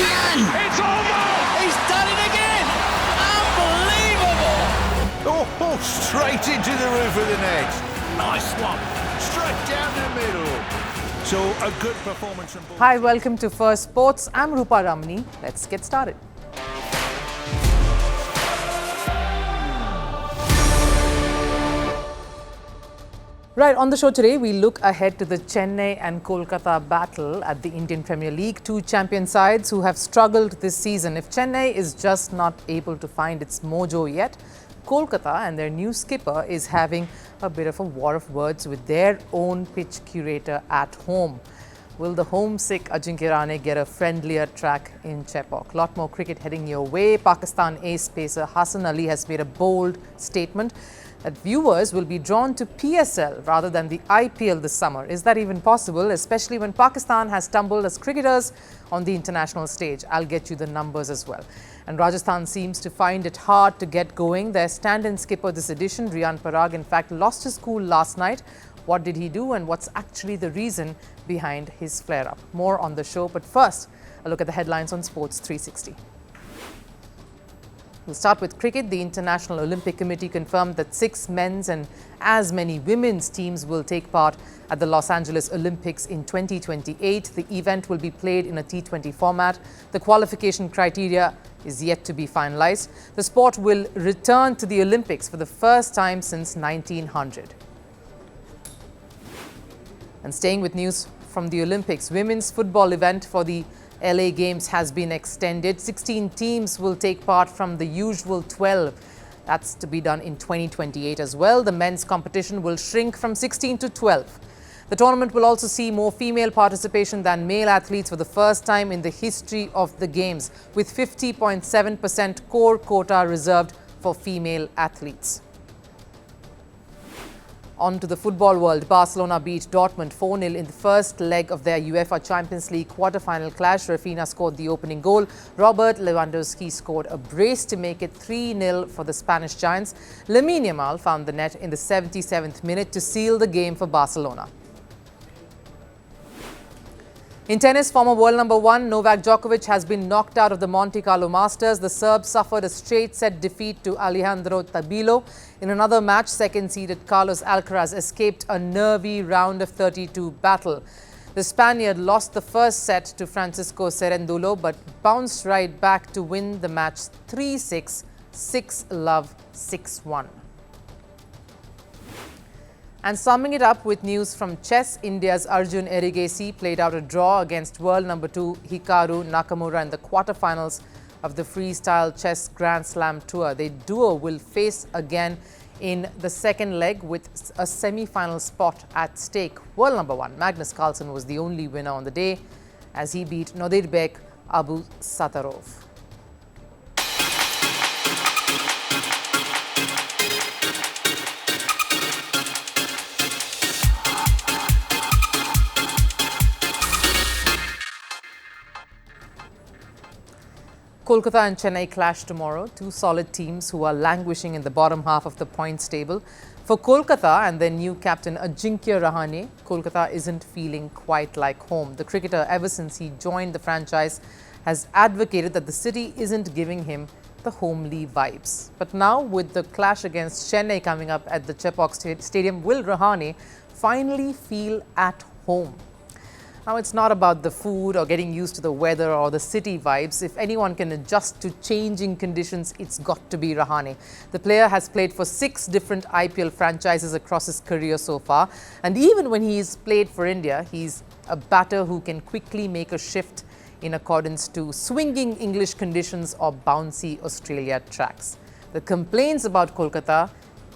It's almost! He's done it again! Unbelievable! Oh, straight into the roof of the net. Nice one. Straight down the middle. So a good performance from both. Hi, welcome to Firstpost. I'm Rupha Ramani. Let's get started. Right, on the show today, we look ahead to the Chennai and Kolkata battle at the Indian Premier League. Two champion sides who have struggled this season. If Chennai is just not able to find its mojo yet, Kolkata and their new skipper is having a bit of a war of words with their own pitch curator at home. Will the homesick Ajinkya Rahane get a friendlier track in Chepauk? Lot more cricket heading your way. Pakistan ace pacer Hasan Ali has made a bold statement that viewers will be drawn to PSL rather than the IPL this summer. Is that even possible, especially when Pakistan has stumbled as cricketers on the international stage? I'll get you the numbers as well. And Rajasthan seems to find it hard to get going. Their stand-in skipper this edition, Riyan Parag, in fact, lost his cool last night. What did he do and what's actually the reason behind his flare-up? More on the show, but first, a look at the headlines on Sports 360. We'll start with cricket. The International Olympic Committee confirmed that 6 men's and as many women's teams will take part at the Los Angeles Olympics in 2028. The event will be played in a T20 format. The qualification criteria is yet to be finalized. The sport will return to the Olympics for the first time since 1900. And staying with news from the Olympics, women's football event for the LA Games has been extended. 16 teams will take part from the usual 12. That's to be done in 2028 as well. The men's competition will shrink from 16 to 12. The tournament will also see more female participation than male athletes for the first time in the history of the Games, with 50.7% core quota reserved for female athletes. On to the football world. Barcelona beat Dortmund 4-0 in the first leg of their UEFA Champions League quarter-final clash. Rafinha scored the opening goal. Robert Lewandowski scored a brace to make it 3-0 for the Spanish Giants. Lamine Yamal found the net in the 77th minute to seal the game for Barcelona. In tennis, former world number 1 Novak Djokovic has been knocked out of the Monte Carlo Masters. The Serb suffered a straight-set defeat to Alejandro Tabilo. In another match, second-seeded Carlos Alcaraz escaped a nervy round of 32 battle. The Spaniard lost the first set to Francisco Cerendulo, but bounced right back to win the match 3-6, 6-love, 6-1. And summing it up with news from chess, India's Arjun Erigesi played out a draw against world number 2 Hikaru Nakamura in the quarterfinals of the Freestyle Chess Grand Slam Tour. The duo will face again in the second leg with a semi-final spot at stake. World number 1 Magnus Carlsen was the only winner on the day as he beat Nodirbek Abu Satarov. Kolkata and Chennai clash tomorrow, two solid teams who are languishing in the bottom half of the points table. For Kolkata and their new captain Ajinkya Rahane, Kolkata isn't feeling quite like home. The cricketer, ever since he joined the franchise, has advocated that the city isn't giving him the homely vibes. But now, with the clash against Chennai coming up at the Chepauk Stadium, will Rahane finally feel at home? Now, it's not about the food or getting used to the weather or the city vibes. If anyone can adjust to changing conditions, it's got to be Rahane. The player has played for 6 different IPL franchises across his career so far. And even when he's played for India, he's a batter who can quickly make a shift in accordance to swinging English conditions or bouncy Australia tracks. The complaints about Kolkata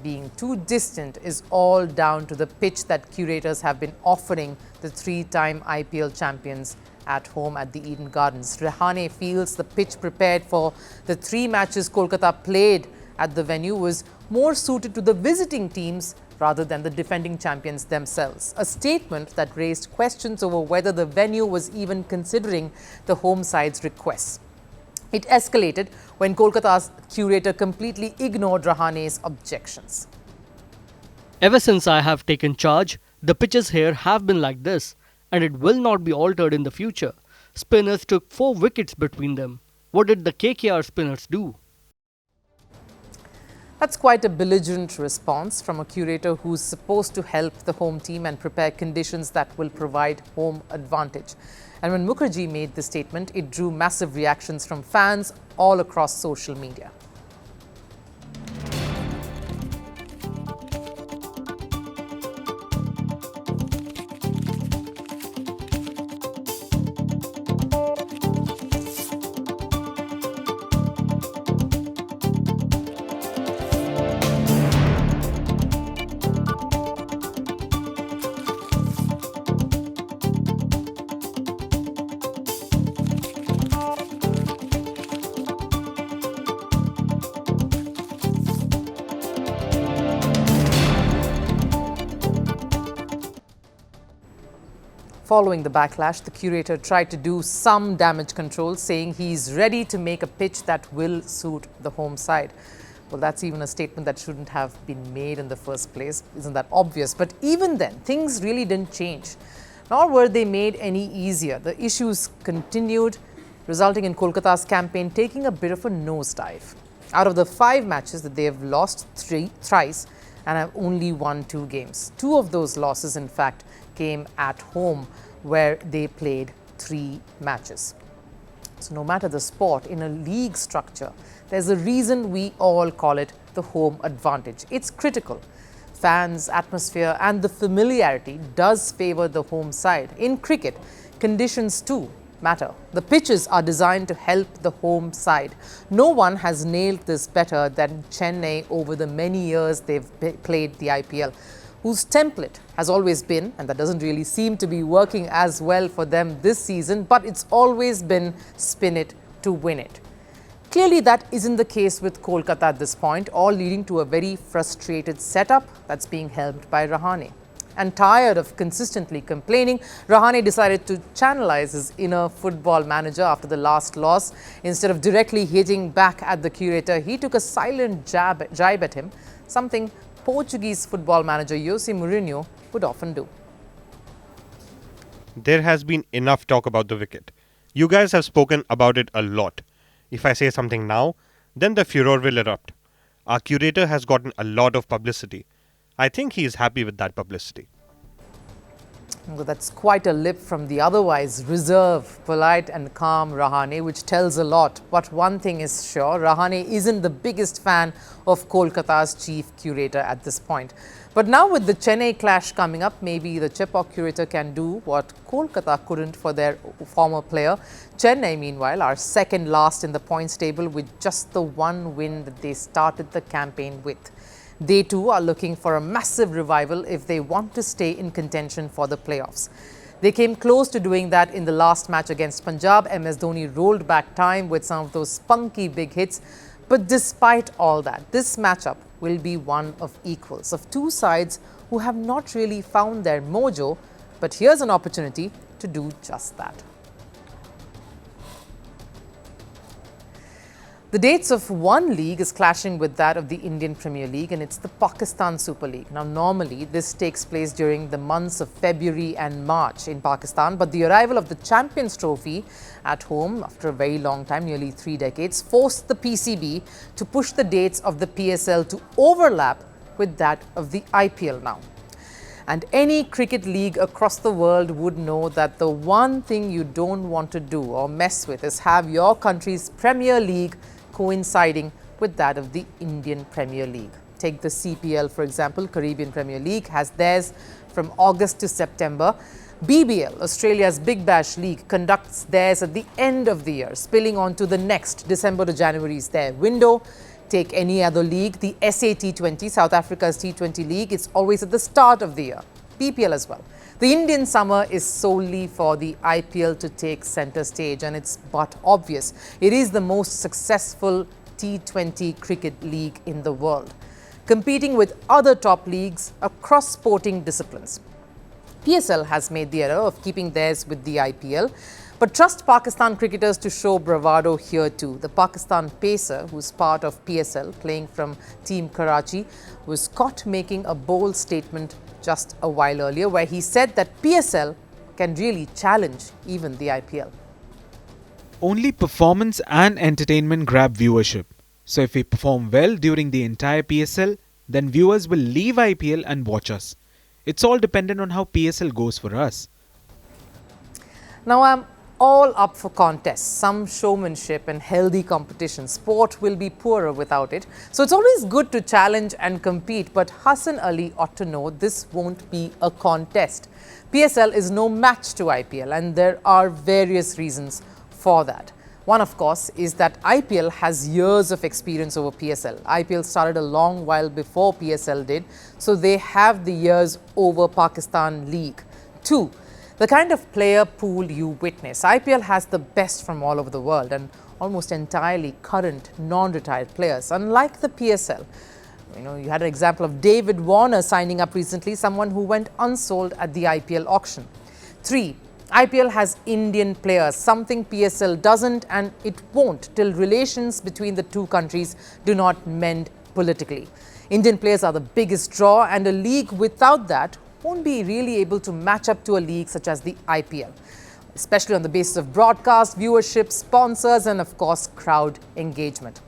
being too distant is all down to the pitch that curators have been offering the 3-time IPL champions at home at the Eden Gardens. Rahane feels the pitch prepared for the 3 matches Kolkata played at the venue was more suited to the visiting teams rather than the defending champions themselves. A statement that raised questions over whether the venue was even considering the home side's requests. It escalated when Kolkata's curator completely ignored Rahane's objections. Ever since I have taken charge, the pitches here have been like this, and it will not be altered in the future. spinners took 4 wickets between them. What did the KKR spinners do? That's quite a belligerent response from a curator who's supposed to help the home team and prepare conditions that will provide home advantage. And when Mukherjee made this statement, it drew massive reactions from fans all across social media. Following the backlash, the curator tried to do some damage control, saying he's ready to make a pitch that will suit the home side. Well, that's even a statement that shouldn't have been made in the first place. Isn't that obvious? But even then, things really didn't change, nor were they made any easier. The issues continued, resulting in Kolkata's campaign taking a bit of a nosedive. Out of the 5 matches that they have lost thrice and have only won 2 games. 2 of those losses, in fact, came at home, where they played 3 matches. So no matter the sport, in a league structure, there's a reason we all call it the home advantage. It's critical. Fans, atmosphere and the familiarity does favour the home side. In cricket, conditions too matter. The pitches are designed to help the home side. No one has nailed this better than Chennai over the many years they've played the IPL, whose template has always been, and that doesn't really seem to be working as well for them this season, but it's always been spin it to win it. Clearly, that isn't the case with Kolkata at this point, all leading to a very frustrated setup that's being helmed by Rahane. And tired of consistently complaining, Rahane decided to channelize his inner football manager after the last loss. Instead of directly hitting back at the curator, he took a silent jibe at him, something Portuguese football manager Jose Mourinho would often do. There has been enough talk about the wicket. You guys have spoken about it a lot. If I say something now, then the furor will erupt. Our curator has gotten a lot of publicity. I think he is happy with that publicity. Well, that's quite a lip from the otherwise reserved, polite and calm Rahane, which tells a lot. But one thing is sure, Rahane isn't the biggest fan of Kolkata's chief curator at this point. But now with the Chennai clash coming up, maybe the Chepauk curator can do what Kolkata couldn't for their former player. Chennai, meanwhile, are second last in the points table with just the 1 win that they started the campaign with. They too are looking for a massive revival if they want to stay in contention for the playoffs. They came close to doing that in the last match against Punjab. MS Dhoni rolled back time with some of those spunky big hits. But despite all that, this matchup will be one of equals, of 2 sides who have not really found their mojo. But here's an opportunity to do just that. The dates of one league is clashing with that of the Indian Premier League, and it's the Pakistan Super League. Now, normally this takes place during the months of February and March in Pakistan, but the arrival of the Champions Trophy at home after a very long time, nearly 3 decades, forced the PCB to push the dates of the PSL to overlap with that of the IPL now. And any cricket league across the world would know that the one thing you don't want to do or mess with is have your country's Premier League coinciding with that of the Indian Premier League. Take the CPL, for example. Caribbean Premier League has theirs from August to September. BBL, Australia's Big Bash League, conducts theirs at the end of the year, spilling on to the next December to January is their window. Take any other league, the SA T20, South Africa's T20 League, it's always at the start of the year. PPL as well. The Indian summer is solely for the IPL to take centre stage, and it's but obvious. It is the most successful T20 cricket league in the world, competing with other top leagues across sporting disciplines. PSL has made the error of keeping theirs with the IPL, but trust Pakistan cricketers to show bravado here too. The Pakistan pacer, who's part of PSL, playing from Team Karachi, was caught making a bold statement just a while earlier, where he said that PSL can really challenge even the IPL. Only performance and entertainment grab viewership. So if we perform well during the entire PSL, then viewers will leave IPL and watch us. It's all dependent on how PSL goes for us. Now, I'm all up for contests, some showmanship and healthy competition. Sport will be poorer without it. So it's always good to challenge and compete. But Hasan Ali ought to know this won't be a contest. PSL is no match to IPL, and there are various reasons for that. One, of course, is that IPL has years of experience over PSL. IPL started a long while before PSL did, so they have the years over Pakistan League. Two, the kind of player pool you witness. IPL has the best from all over the world and almost entirely current, non-retired players, unlike the PSL. You had an example of David Warner signing up recently, someone who went unsold at the IPL auction. Three, IPL has Indian players, something PSL doesn't, and it won't till relations between the two countries do not mend politically. Indian players are the biggest draw, and a league without that won't be really able to match up to a league such as the IPL, especially on the basis of broadcast, viewership, sponsors, and of course, crowd engagement.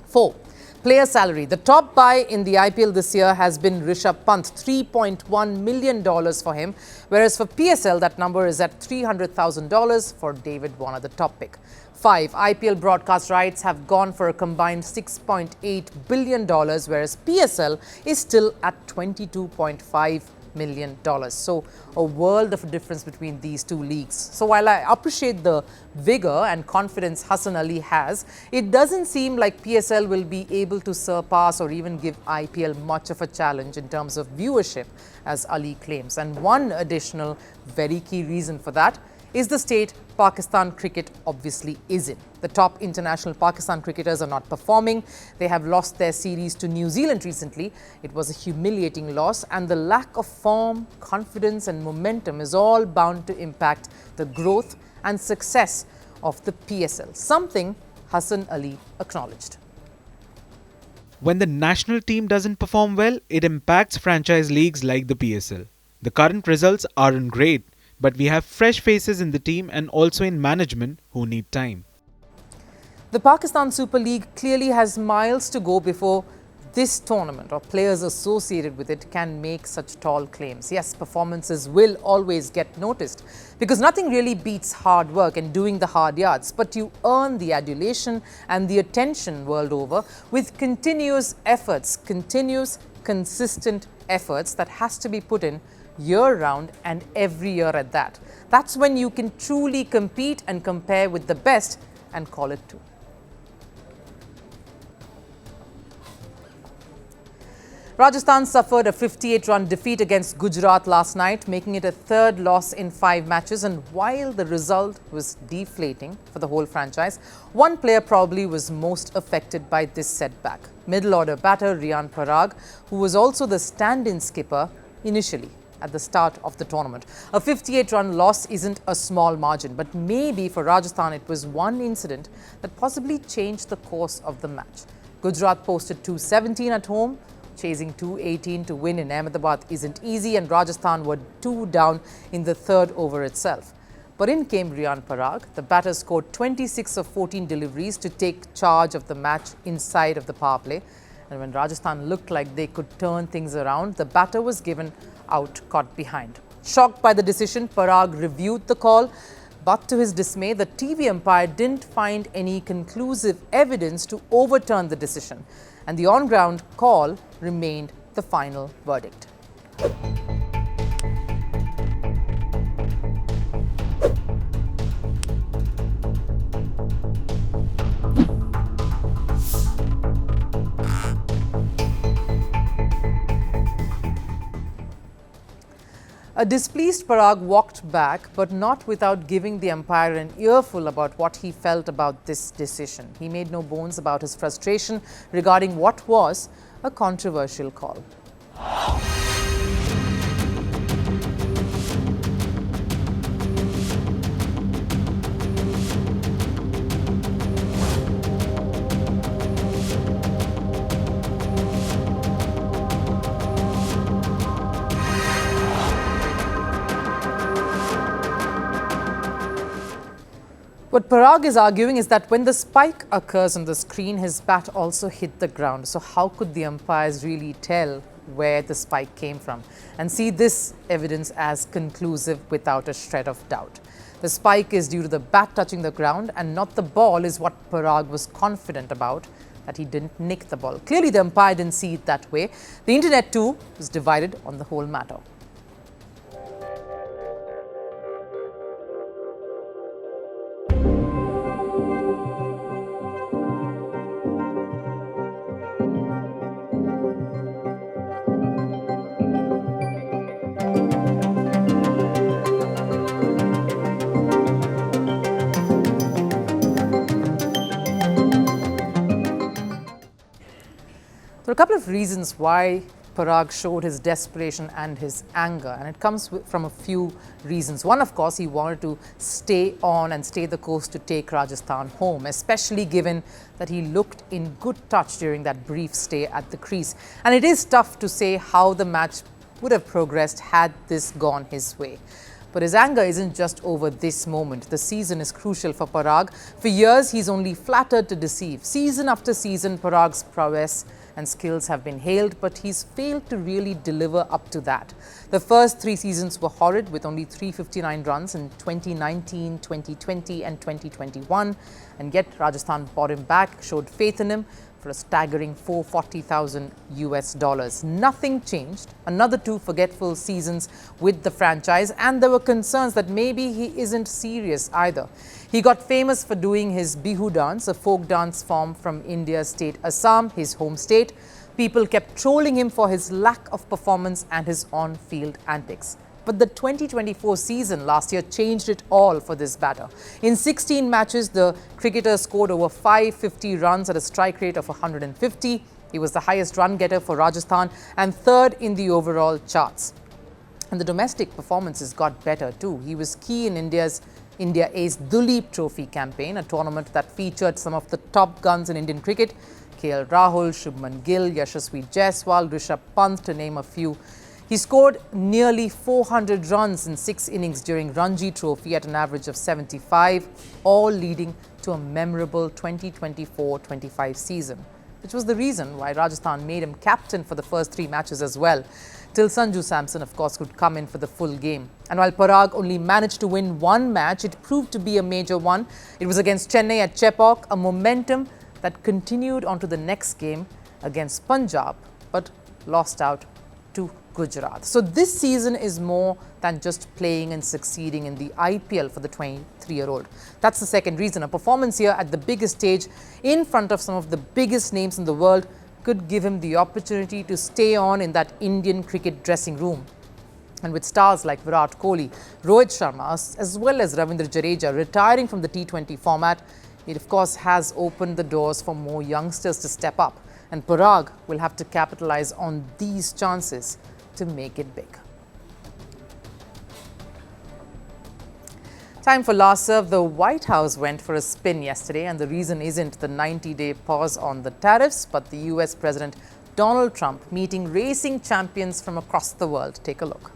4. Player salary. The top buy in the IPL this year has been Rishabh Pant, $3.1 million for him, whereas for PSL that number is at $300,000 for David Warner, the top pick. 5. IPL broadcast rights have gone for a combined $6.8 billion, whereas PSL is still at $22.5 million. So a world of difference between these two leagues. So while I appreciate the vigor and confidence Hasan Ali has, it doesn't seem like PSL will be able to surpass or even give IPL much of a challenge in terms of viewership, as Ali claims. And one additional very key reason for that is the state Pakistan cricket obviously is in. The top international Pakistan cricketers are not performing. They have lost their series to New Zealand recently. It was a humiliating loss, and the lack of form, confidence and momentum is all bound to impact the growth and success of the PSL, something Hasan Ali acknowledged. When the national team doesn't perform well, it impacts franchise leagues like the PSL. The current results aren't great, but we have fresh faces in the team and also in management who need time. The Pakistan Super League clearly has miles to go before this tournament or players associated with it can make such tall claims. Yes, performances will always get noticed because nothing really beats hard work and doing the hard yards, but you earn the adulation and the attention world over with continuous efforts, consistent efforts that has to be put in year-round and every year at that. That's when you can truly compete and compare with the best and call it two. Rajasthan suffered a 58-run defeat against Gujarat last night, making it a third loss in 5 matches. And while the result was deflating for the whole franchise, one player probably was most affected by this setback. Middle-order batter Riyan Parag, who was also the stand-in skipper initially at the start of the tournament. A 58-run loss isn't a small margin, but maybe for Rajasthan it was one incident that possibly changed the course of the match. Gujarat posted 217 at home. Chasing 218 to win in Ahmedabad isn't easy, and Rajasthan were 2 down in the third over itself. But in came Riyan Parag. The batter scored 26 of 14 deliveries to take charge of the match inside of the power play. And when Rajasthan looked like they could turn things around, the batter was given out caught behind. Shocked by the decision, Parag reviewed the call, but to his dismay, the TV umpire didn't find any conclusive evidence to overturn the decision, and the on-ground call remained the final verdict. A displeased Parag walked back, but not without giving the umpire an earful about what he felt about this decision. He made no bones about his frustration regarding what was a controversial call. What Parag is arguing is that when the spike occurs on the screen, his bat also hit the ground. So how could the umpires really tell where the spike came from and see this evidence as conclusive without a shred of doubt? The spike is due to the bat touching the ground and not the ball is what Parag was confident about, that he didn't nick the ball. Clearly the umpire didn't see it that way. The internet too was divided on the whole matter. There are a couple of reasons why Parag showed his desperation and his anger, and it comes from a few reasons. One, of course, he wanted to stay on and stay the course to take Rajasthan home, especially given that he looked in good touch during that brief stay at the crease. And it is tough to say how the match would have progressed had this gone his way. But his anger isn't just over this moment. The season is crucial for Parag. For years, he's only flattered to deceive. Season after season, Parag's prowess and skills have been hailed, but he's failed to really deliver up to that. The first 3 seasons were horrid, with only 359 runs in 2019, 2020 and 2021. And yet Rajasthan bought him back, showed faith in him for a staggering $440,000. Nothing changed. Another 2 forgetful seasons with the franchise, and there were concerns that maybe he isn't serious either. He got famous for doing his Bihu dance, a folk dance form from India's state Assam, his home state. People kept trolling him for his lack of performance and his on-field antics. But the 2024 season last year changed it all for this batter. In 16 matches, the cricketer scored over 550 runs at a strike rate of 150. He was the highest run getter for Rajasthan and 3rd in the overall charts. And the domestic performances got better too. He was key in India Ace Duleep Trophy campaign, a tournament that featured some of the top guns in Indian cricket: KL Rahul, Shubman Gill, Yashasvi Jaiswal, Rishabh Pant, to name a few. He scored nearly 400 runs in 6 innings during Ranji Trophy at an average of 75, all leading to a memorable 2024-25 season, which was the reason why Rajasthan made him captain for the first 3 matches as well, till Sanju Samson, of course, could come in for the full game. And while Parag only managed to win 1 match, it proved to be a major one. It was against Chennai at Chepauk, a momentum that continued onto the next game against Punjab, but lost out to Gujarat. So this season is more than just playing and succeeding in the IPL for the 23-year-old. That's the second reason. A performance here at the biggest stage in front of some of the biggest names in the world could give him the opportunity to stay on in that Indian cricket dressing room. And with stars like Virat Kohli, Rohit Sharma, as well as Ravindra Jadeja retiring from the T20 format, it of course has opened the doors for more youngsters to step up. And Parag will have to capitalize on these chances to make it big. Time for last serve. The White House went for a spin yesterday, and the reason isn't the 90-day pause on the tariffs, but the US President Donald Trump meeting racing champions from across the world. Take a look.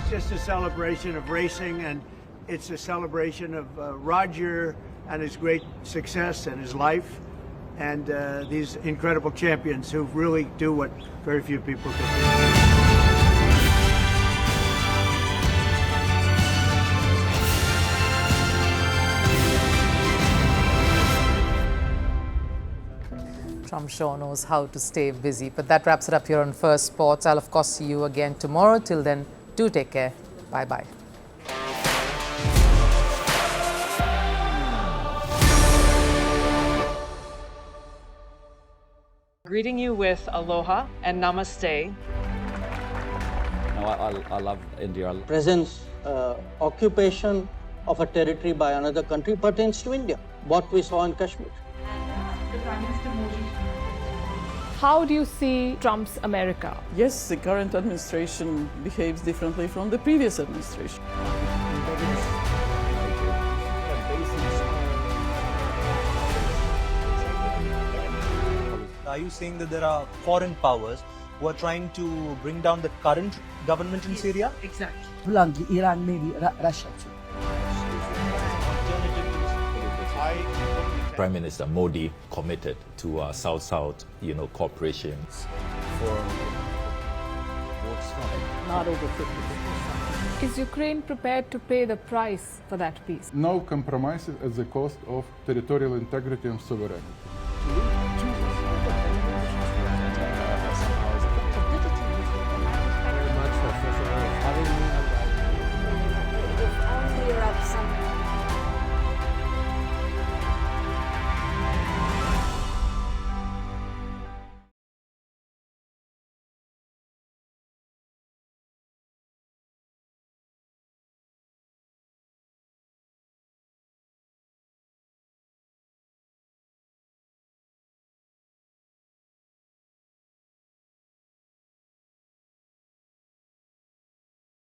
Just a celebration of racing, and it's a celebration of Roger and his great success and his life, and these incredible champions who really do what very few people can do. Trump sure knows how to stay busy. But that wraps it up here on First Sports. I'll of course see you again tomorrow. Till then, do take care. Bye-bye. Greeting you with aloha and namaste. I love India. Presence, occupation of a territory by another country pertains to India. What we saw in Kashmir. How do you see Trump's America? Yes, the current administration behaves differently from the previous administration. Are you saying that there are foreign powers who are trying to bring down the current government in Syria? Exactly. Bluntly, Iran, maybe Russia too. Prime Minister Modi committed to South-South, cooperation. Not over 50%. Is Ukraine prepared to pay the price for that peace? No compromises at the cost of territorial integrity and sovereignty.